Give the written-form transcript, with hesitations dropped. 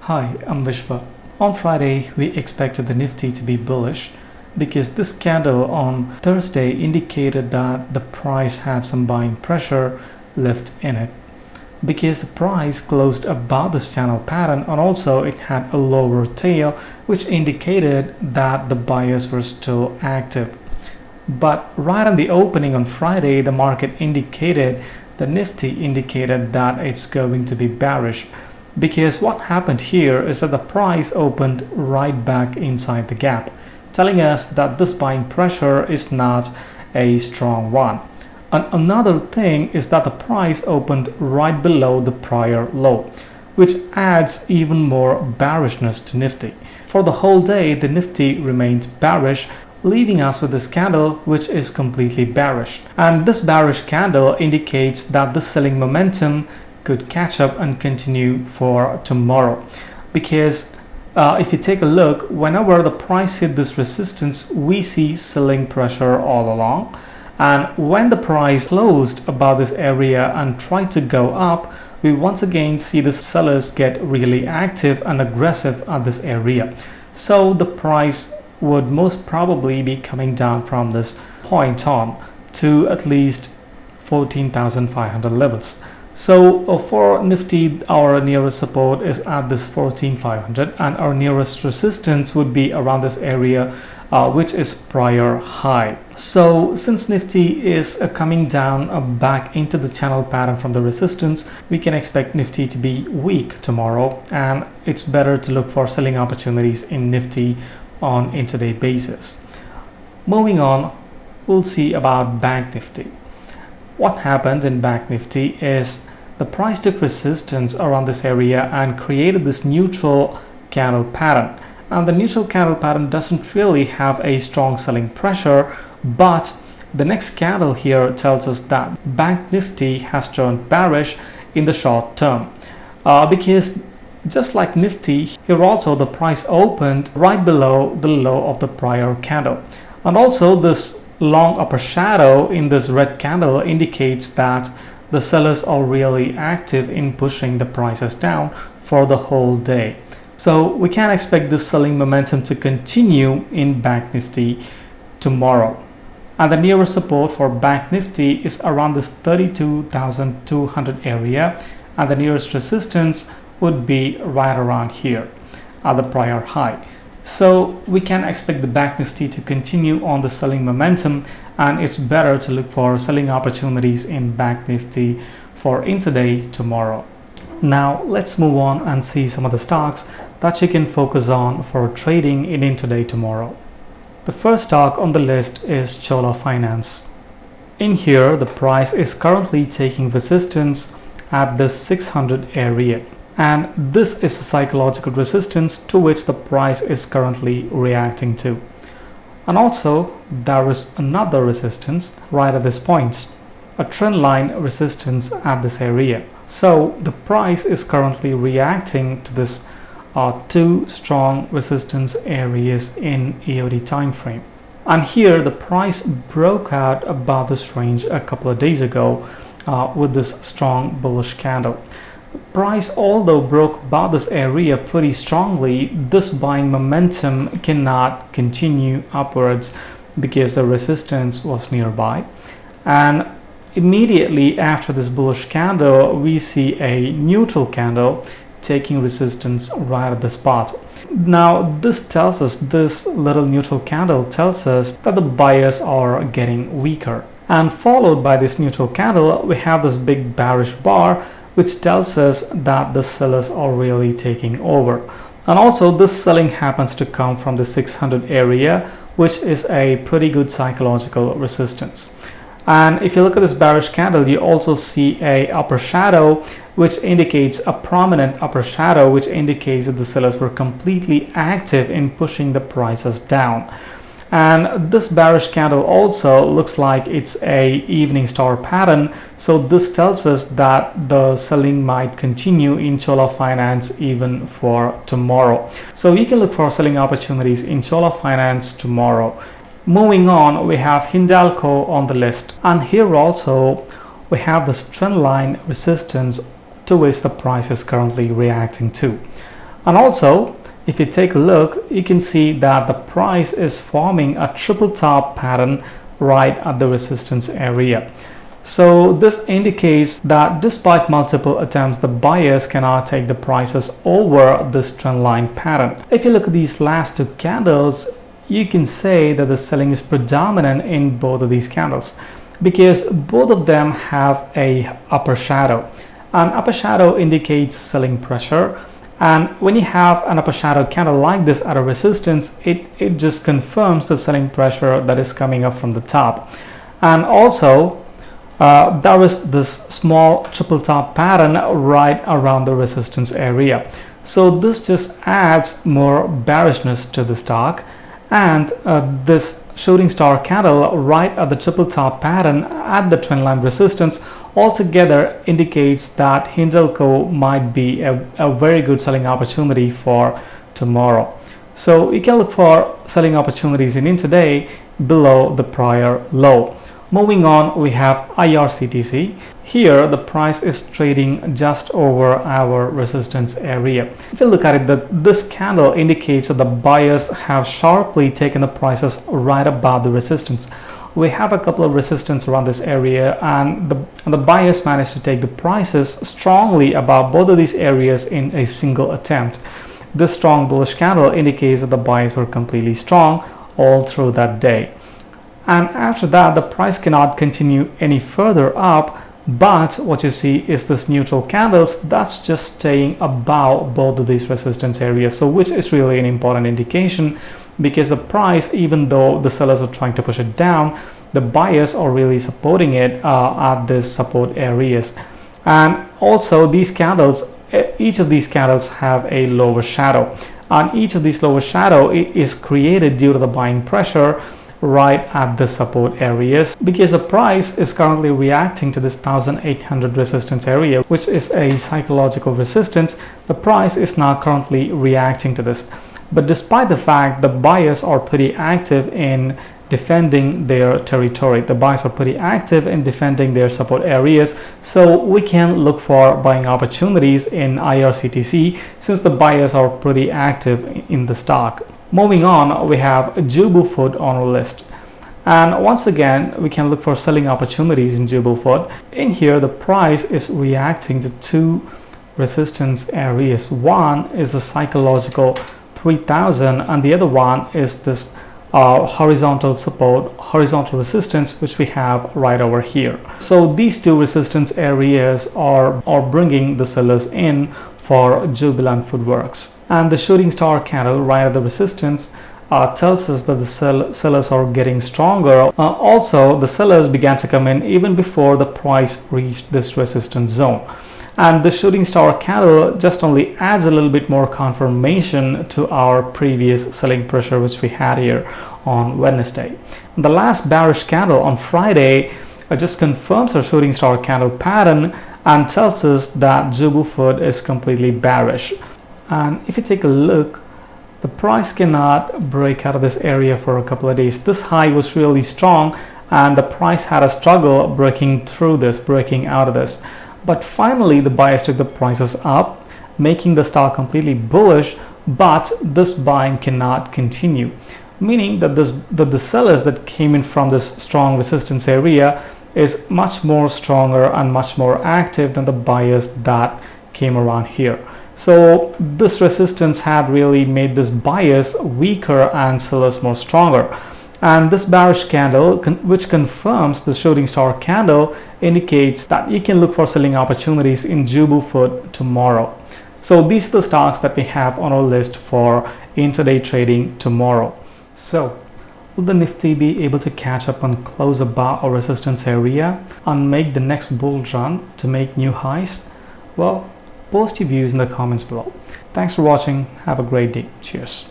Hi, I'm Vishwa. On Friday, we expected the Nifty to be bullish because this candle on Thursday indicated that the price had some buying pressure left in it. Because the price closed above this channel pattern and also it had a lower tail, which indicated that the buyers were still active. But right on the opening on Friday, the market indicated, the Nifty indicated that it's going to be bearish. Because what happened here is that the price opened right back inside the gap, telling us that this buying pressure is not a strong one. And another thing is that the price opened right below the prior low, which adds even more bearishness to Nifty. For the whole day, the Nifty remained bearish, leaving us with this candle which is completely bearish. And this bearish candle indicates that the selling momentum could catch up and continue for tomorrow, because if you take a look, whenever the price hit this resistance, we see selling pressure all along, and when the price closed above this area and tried to go up, we once again see the sellers get really active and aggressive at this area. So the price would most probably be coming down from this point on to at least 14,500 levels. So for Nifty, our nearest support is at this 14,500 and our nearest resistance would be around this area, which is prior high. So since Nifty is coming down back into the channel pattern from the resistance, we can expect Nifty to be weak tomorrow, and it's better to look for selling opportunities in Nifty on intraday basis. Moving on, we'll see about Banknifty. What happened in Banknifty is the price took resistance around this area and created this neutral candle pattern. And the neutral candle pattern doesn't really have a strong selling pressure, but the next candle here tells us that Banknifty has turned bearish in the short term. Because just like Nifty, here also the price opened right below the low of the prior candle. And also this long upper shadow in this red candle indicates that the sellers are really active in pushing the prices down for the whole day. So we can expect this selling momentum to continue in Banknifty tomorrow. And the nearest support for Banknifty is around this 32,200 area, and the nearest resistance would be right around here at the prior high. So we can expect the Banknifty to continue on the selling momentum, and it's better to look for selling opportunities in Banknifty for intraday tomorrow. Now let's move on and see some of the stocks that you can focus on for trading in intraday tomorrow. The first stock on the list is Chola Finance. In here, the price is currently taking resistance at this 600 area. And this is a psychological resistance to which the price is currently reacting to. And also there is another resistance right at this point, a trend line resistance at this area. So the price is currently reacting to this two strong resistance areas in EOD time frame. And here the price broke out above this range a couple of days ago with this strong bullish candle. The price, although broke above this area pretty strongly, this buying momentum cannot continue upwards because the resistance was nearby. And immediately after this bullish candle, we see a neutral candle taking resistance right at the spot. Now this tells us, this little neutral candle tells us that the buyers are getting weaker. And followed by this neutral candle, we have this big bearish bar, which tells us that the sellers are really taking over. And also this selling happens to come from the 600 area, which is a pretty good psychological resistance. And if you look at this bearish candle, you also see a upper shadow, which indicates a prominent upper shadow, which indicates that the sellers were completely active in pushing the prices down. And this bearish candle also looks like it's a evening star pattern, so this tells us that the selling might continue in Chola Finance even for tomorrow. So you can look for selling opportunities in Chola Finance tomorrow. Moving on, we have Hindalco on the list, and here also we have this trend line resistance to which the price is currently reacting to. And also, if you take a look, you can see that the price is forming a triple top pattern right at the resistance area. So this indicates that despite multiple attempts, the buyers cannot take the prices over this trend line pattern. If you look at these last two candles, you can say that the selling is predominant in both of these candles because both of them have a upper shadow. An upper shadow indicates selling pressure, and when you have an upper shadow candle like this at a resistance, it just confirms the selling pressure that is coming up from the top. And also there is this small triple top pattern right around the resistance area. So this just adds more bearishness to the stock, and this shooting star candle right at the triple top pattern at the trendline resistance altogether indicates that Hindalco might be a very good selling opportunity for tomorrow. So you can look for selling opportunities in intraday below the prior low. Moving on, we have IRCTC. Here the price is trading just over our resistance area. If you look at it, this candle indicates that the buyers have sharply taken the prices right above the resistance. We have a couple of resistance around this area, and the buyers managed to take the prices strongly above both of these areas in a single attempt. This strong bullish candle indicates that the buyers were completely strong all through that day. And after that, the price cannot continue any further up, but what you see is this neutral candles that's just staying above both of these resistance areas, so which is really an important indication, because the price, even though the sellers are trying to push it down, the buyers are really supporting it at these support areas. And also these candles, each of these candles have a lower shadow, and each of these lower shadow is created due to the buying pressure right at the support areas, because the price is currently reacting to this 1800 resistance area, which is a psychological resistance. The price is now currently reacting to this, but despite the fact the buyers are pretty active in defending their territory, the buyers are pretty active in defending their support areas, so we can look for buying opportunities in IRCTC since the buyers are pretty active in the stock. Moving on, we have JUB Food on our list, and once again we can look for selling opportunities in JUB Food. In here the price is reacting to two resistance areas. One is the psychological 3000, and the other one is this horizontal support, horizontal resistance, which we have right over here. So these two resistance areas are bringing the sellers in for Jubilant Foodworks. And the shooting star candle right at the resistance tells us that the sellers are getting stronger. Also, the sellers began to come in even before the price reached this resistance zone. And the shooting star candle just only adds a little bit more confirmation to our previous selling pressure which we had here on Wednesday. The last bearish candle on Friday just confirms our shooting star candle pattern and tells us that JUB Food is completely bearish. And if you take a look, the price cannot break out of this area for a couple of days. This high was really strong and the price had a struggle breaking through this, breaking out of this. But finally the buyers took the prices up, making the stock completely bullish, but this buying cannot continue, meaning that the sellers that came in from this strong resistance area is much more stronger and much more active than the buyers that came around here. So this resistance had really made this buyers weaker and sellers more stronger. And this bearish candle, which confirms the shooting star candle, indicates that you can look for selling opportunities in JUB Food tomorrow. So these are the stocks that we have on our list for intraday trading tomorrow. So will the Nifty be able to catch up and close above our resistance area and make the next bull run to make new highs? Well, post your views in the comments below. Thanks for watching. Have a great day. Cheers.